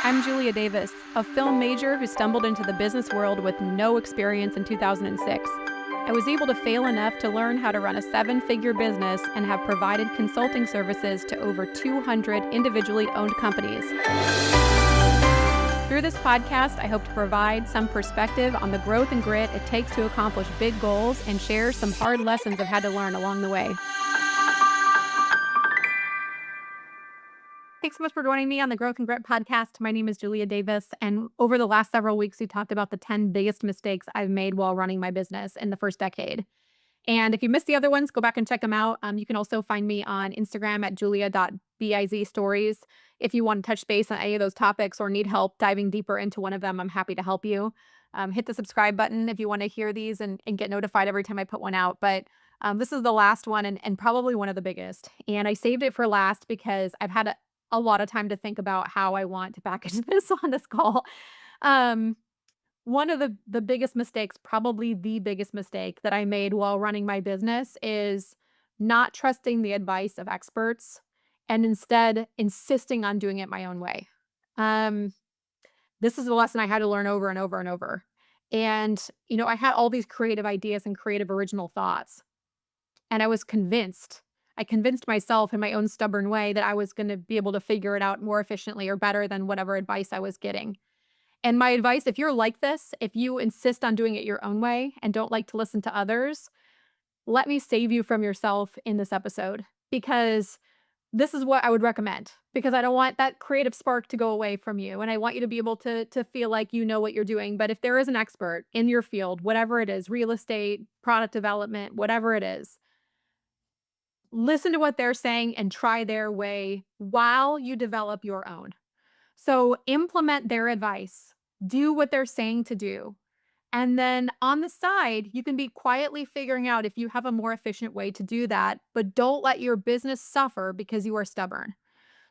I'm Julia Davis, a film major who stumbled into the business world with no experience in 2006. I was able to fail enough to learn how to run a seven-figure business and have provided consulting services to over 200 individually owned companies. Through this podcast, I hope to provide some perspective on the growth and grit it takes to accomplish big goals and share some hard lessons I've had to learn along the way. Thanks so much for joining me on the Growth and Grit podcast. My name is Julia Davis, and over the last several weeks, we talked about the 10 biggest mistakes I've made while running my business in the first decade. And if you missed the other ones, go back and check them out. You can also find me on Instagram at julia.bizstories. If you want to touch base on any of those topics or need help diving deeper into one of them, I'm happy to help you. Hit the subscribe button if you want to hear these and get notified every time I put one out. But this is the last one and probably one of the biggest. And I saved it for last because I've had a lot of time to think about how I want to package this on this call. Um, One of the biggest mistakes, probably the biggest mistake that I made while running my business is not trusting the advice of experts and instead insisting on doing it my own way. Um, this is a lesson I had to learn over and over and over. And, I had all these creative ideas and creative original thoughts, and I was convinced. I convinced myself in my own stubborn way that I was going to be able to figure it out more efficiently or better than whatever advice I was getting. And my advice, if you're like this, if you insist on doing it your own way and don't like to listen to others, let me save you from yourself in this episode because this is what I would recommend because I don't want that creative spark to go away from you and I want you to be able to feel like you know what you're doing. But if there is an expert in your field, whatever it is, real estate, product development, whatever it is, listen to what they're saying and try their way while you develop your own. So implement their advice, do what they're saying to do. And then on the side, you can be quietly figuring out if you have a more efficient way to do that, but don't let your business suffer because you are stubborn.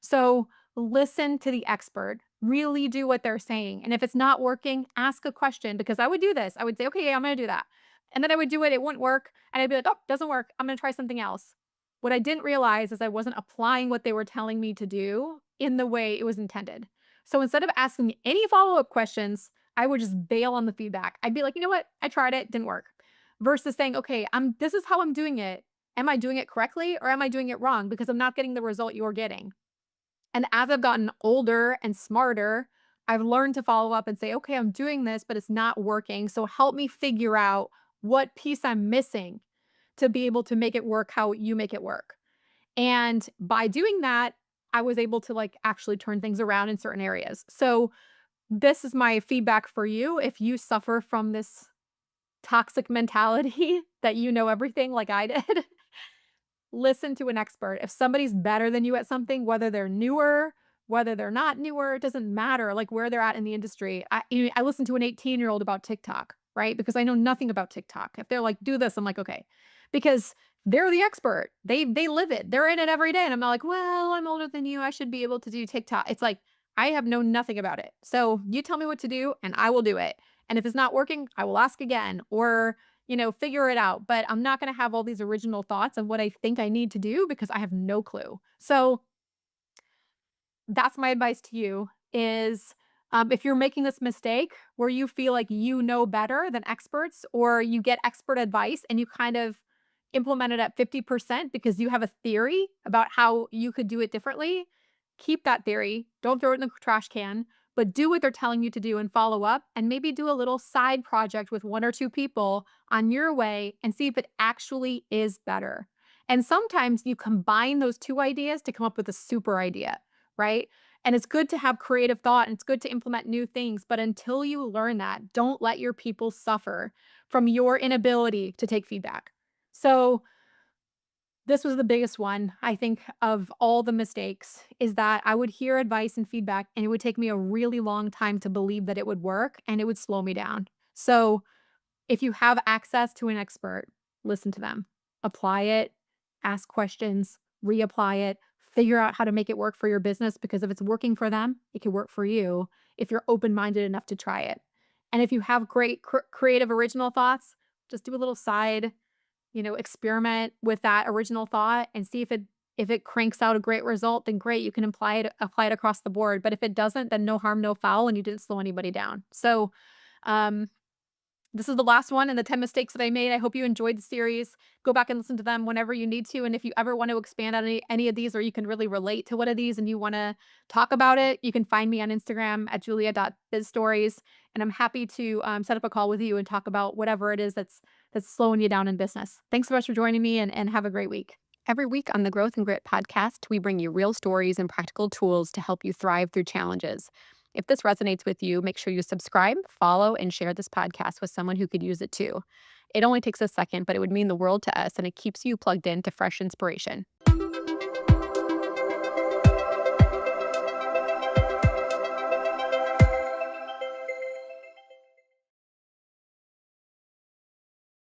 So listen to the expert, really do what they're saying. And if it's not working, ask a question because I would do this. I would say, okay, yeah, I'm going to do that. And then I would do it. It wouldn't work. And I'd be like, oh, doesn't work. I'm going to try something else. What I didn't realize is I wasn't applying what they were telling me to do in the way it was intended. So instead of asking any follow up questions, I would just bail on the feedback. I'd be like, you know what? I tried it, didn't work. Versus saying, okay, this is how I'm doing it. Am I doing it correctly or am I doing it wrong? Because I'm not getting the result you're getting. And as I've gotten older and smarter, I've learned to follow up and say, okay, I'm doing this, but it's not working. So help me figure out what piece I'm missing to be able to make it work how you make it work. And by doing that, I was able to actually turn things around in certain areas. So this is my feedback for you. If you suffer from this toxic mentality that you know everything like I did, listen to an expert. If somebody's better than you at something, whether they're newer, whether they're not newer, it doesn't matter like where they're at in the industry. I listen to an 18-year-old about TikTok, right? Because I know nothing about TikTok. If they're like, do this, I'm like, okay. Because they're the expert. They live it. They're in it every day. And I'm not like, well, I'm older than you. I should be able to do TikTok. It's like I have known nothing about it. So you tell me what to do and I will do it. And if it's not working, I will ask again or figure it out. But I'm not going to have all these original thoughts of what I think I need to do because I have no clue. So that's my advice to you is if you're making this mistake where you feel like you know better than experts or you get expert advice and you kind of implement it at 50% because you have a theory about how you could do it differently, keep that theory. Don't throw it in the trash can, but do what they're telling you to do and follow up and maybe do a little side project with one or two people on your way and see if it actually is better. And sometimes you combine those two ideas to come up with a super idea, right? And it's good to have creative thought and it's good to implement new things. But until you learn that, don't let your people suffer from your inability to take feedback. So, this was the biggest one, I think, of all the mistakes is that I would hear advice and feedback, and it would take me a really long time to believe that it would work, and it would slow me down. So, if you have access to an expert, listen to them, apply it, ask questions, reapply it, figure out how to make it work for your business because if it's working for them, it can work for you if you're open minded enough to try it. And if you have great creative original thoughts, just do a little side experiment with that original thought and see If it cranks out a great result, then great, you can apply it across the board. But if it doesn't, then no harm, no foul, and you didn't slow anybody down. So, um, this is the last one in the 10 mistakes that I made. I hope you enjoyed the series. Go back and listen to them whenever you need to. And if you ever want to expand on any of these, or you can really relate to one of these and you want to talk about it, you can find me on Instagram at julia.bizstories. And I'm happy to set up a call with you and talk about whatever it is that's slowing you down in business. Thanks so much for joining me and have a great week. Every week on the Growth and Grit podcast, we bring you real stories and practical tools to help you thrive through challenges. If this resonates with you, make sure you subscribe, follow, and share this podcast with someone who could use it too. It only takes a second, but it would mean the world to us, and it keeps you plugged in to fresh inspiration.